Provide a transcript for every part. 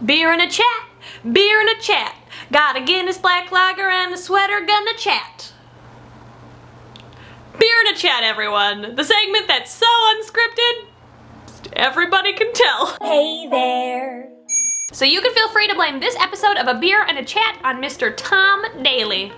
Beer and a chat, beer and a chat. Got a Guinness Black Lager and a sweater, gonna chat. Beer and a chat, everyone. The segment that's so unscripted, everybody can tell. Hey there. So you can feel free to blame this episode of A Beer and a Chat on Mr. Tom Daley.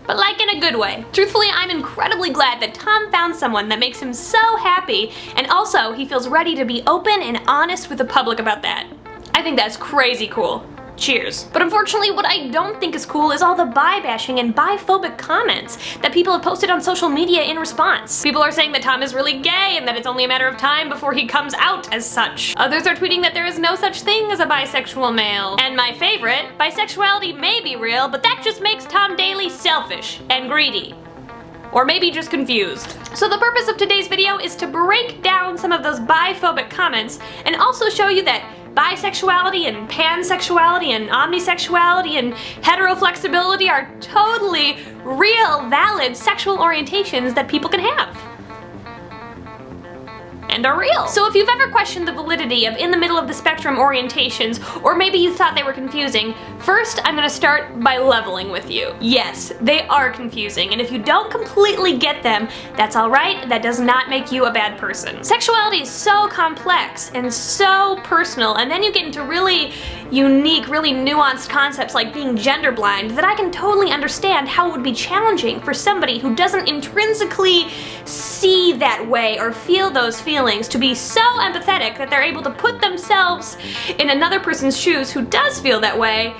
But like in a good way. Truthfully, I'm incredibly glad that Tom found someone that makes him so happy, and also he feels ready to be open and honest with the public about that. I think that's crazy cool. Cheers. But unfortunately, what I don't think is cool is all the bi-bashing and bi-phobic comments that people have posted on social media in response. People are saying that Tom is really gay and that it's only a matter of time before he comes out as such. Others are tweeting that there is no such thing as a bisexual male. And my favorite, bisexuality may be real, but that just makes Tom Daley selfish and greedy. Or maybe just confused. So the purpose of today's video is to break down some of those bi-phobic comments and also show you that bisexuality and pansexuality and omnisexuality and heteroflexibility are totally real, valid sexual orientations that people can have. And are real. So if you've ever questioned the validity of in the middle of the spectrum orientations, or maybe you thought they were confusing, first I'm gonna start by leveling with you. Yes, they are confusing, and if you don't completely get them, that's alright, that does not make you a bad person. Sexuality is so complex and so personal, and then you get into really unique, really nuanced concepts like being gender blind that I can totally understand how it would be challenging for somebody who doesn't intrinsically see that way or feel those feelings to be so empathetic that they're able to put themselves in another person's shoes who does feel that way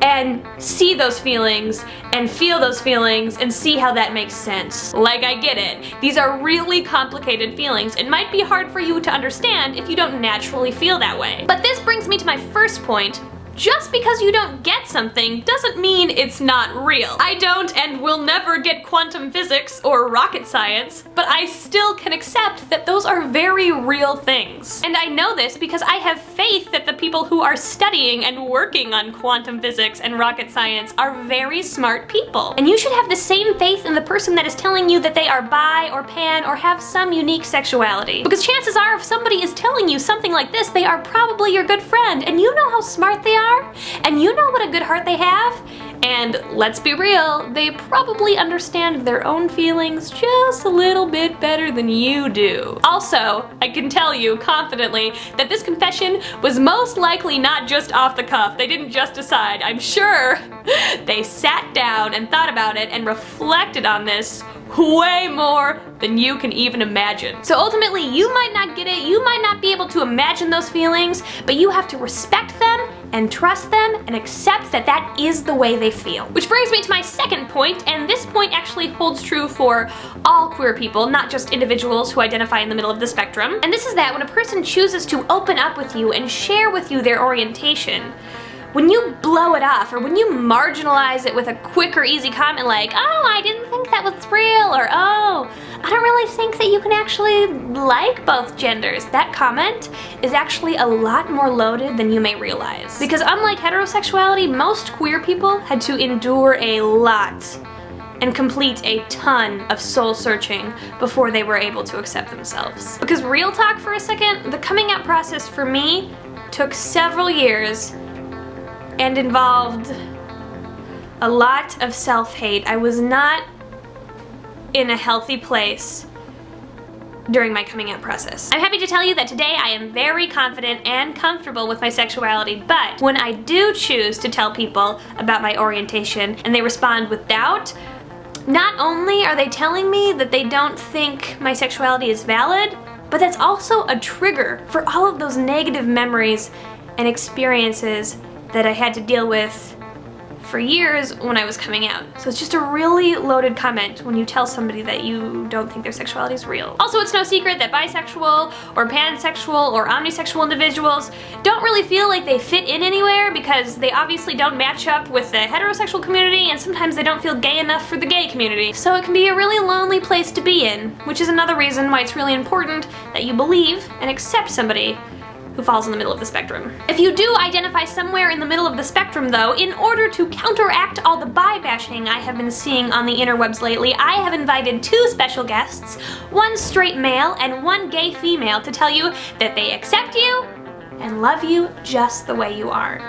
and see those feelings and feel those feelings and see how that makes sense. Like, I get it. These are really complicated feelings and might be hard for you to understand if you don't naturally feel that way. But this brings me to my first point. Just because you don't get something doesn't mean it's not real. I don't and will never get quantum physics or rocket science, but I still can accept that those are very real things. And I know this because I have faith that the people who are studying and working on quantum physics and rocket science are very smart people. And you should have the same faith in the person that is telling you that they are bi or pan or have some unique sexuality. Because chances are if somebody is telling you something like this, they are probably your good friend, and you know how smart they are, and you know what a good heart they have, and let's be real, they probably understand their own feelings just a little bit better than you do. Also, I can tell you confidently that this confession was most likely not just off the cuff. They didn't just decide. I'm sure they sat down and thought about it and reflected on this way more than you can even imagine. So ultimately, you might not get it, you might not be able to imagine those feelings, but you have to respect them and trust them and accept that that is the way they feel. Which brings me to my second point, and this point actually holds true for all queer people, not just individuals who identify in the middle of the spectrum. And this is that when a person chooses to open up with you and share with you their orientation, when you blow it off or when you marginalize it with a quick or easy comment like, oh, I didn't think that was real, or oh, I don't really think that you can actually like both genders, that comment is actually a lot more loaded than you may realize. Because unlike heterosexuality, most queer people had to endure a lot and complete a ton of soul searching before they were able to accept themselves. Because real talk for a second, the coming out process for me took several years and involved a lot of self-hate. I was not in a healthy place during my coming out process. I'm happy to tell you that today I am very confident and comfortable with my sexuality, but when I do choose to tell people about my orientation and they respond with doubt, not only are they telling me that they don't think my sexuality is valid, but that's also a trigger for all of those negative memories and experiences that I had to deal with for years when I was coming out. So it's just a really loaded comment when you tell somebody that you don't think their sexuality is real. Also, it's no secret that bisexual or pansexual or omnisexual individuals don't really feel like they fit in anywhere because they obviously don't match up with the heterosexual community, and sometimes they don't feel gay enough for the gay community. So it can be a really lonely place to be in, which is another reason why it's really important that you believe and accept somebody who falls in the middle of the spectrum. If you do identify somewhere in the middle of the spectrum though, in order to counteract all the bi-bashing I have been seeing on the interwebs lately, I have invited two special guests, one straight male and one gay female, to tell you that they accept you and love you just the way you are.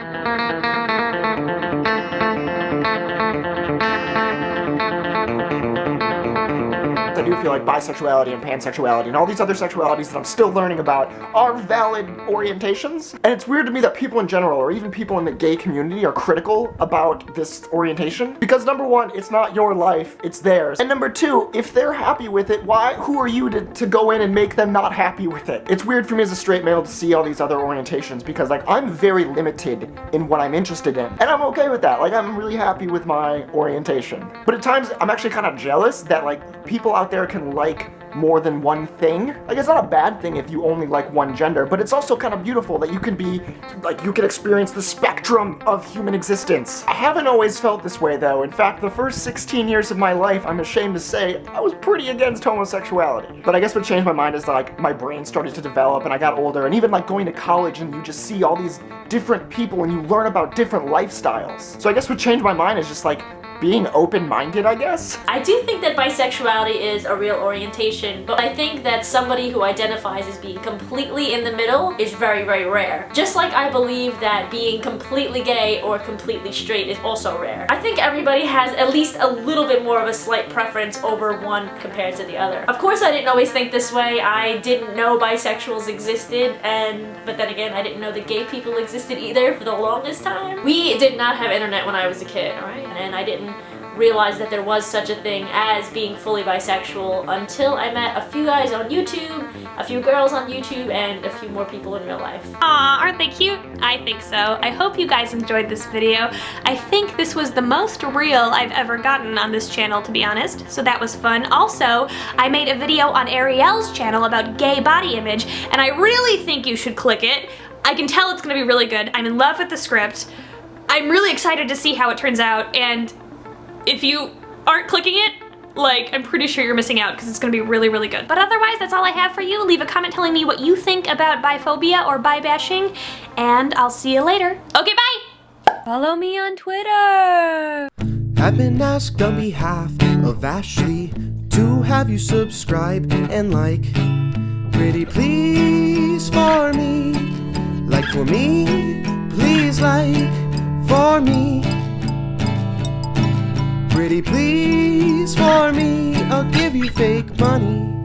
I do feel like bisexuality and pansexuality and all these other sexualities that I'm still learning about are valid orientations. And it's weird to me that people in general, or even people in the gay community, are critical about this orientation. Because number one, it's not your life, it's theirs. And number two, if they're happy with it, who are you to go in and make them not happy with it? It's weird for me as a straight male to see all these other orientations because like I'm very limited in what I'm interested in. And I'm okay with that. Like I'm really happy with my orientation. But at times I'm actually kind of jealous that like people out there can like more than one thing. Like it's not a bad thing if you only like one gender, but it's also kind of beautiful that you can be, like you can experience the spectrum of human existence. I haven't always felt this way though. In fact, the first 16 years of my life, I'm ashamed to say, I was pretty against homosexuality. But I guess what changed my mind is that like my brain started to develop and I got older, and even like going to college and you just see all these different people and you learn about different lifestyles. So I guess what changed my mind is just like being open-minded, I guess? I do think that bisexuality is a real orientation, but I think that somebody who identifies as being completely in the middle is very, very rare. Just like I believe that being completely gay or completely straight is also rare. I think everybody has at least a little bit more of a slight preference over one compared to the other. Of course, I didn't always think this way. I didn't know bisexuals existed, but then again, I didn't know that gay people existed either for the longest time. We did not have internet when I was a kid, alright? And I didn't realize that there was such a thing as being fully bisexual until I met a few guys on YouTube, a few girls on YouTube, and a few more people in real life. Aw, aren't they cute? I think so. I hope you guys enjoyed this video. I think this was the most real I've ever gotten on this channel, to be honest, so that was fun. Also, I made a video on Ariel's channel about gay body image, and I really think you should click it. I can tell it's gonna be really good. I'm in love with the script. I'm really excited to see how it turns out, and if you aren't clicking it, like, I'm pretty sure you're missing out because it's gonna be really, really good. But otherwise, that's all I have for you. Leave a comment telling me what you think about biphobia or bi bashing, and I'll see you later. Okay, bye! Follow me on Twitter! I've been asked on behalf of Ashley to have you subscribe and like. Pretty please for me. Like for me, please like for me. Pretty please for me, I'll give you fake money.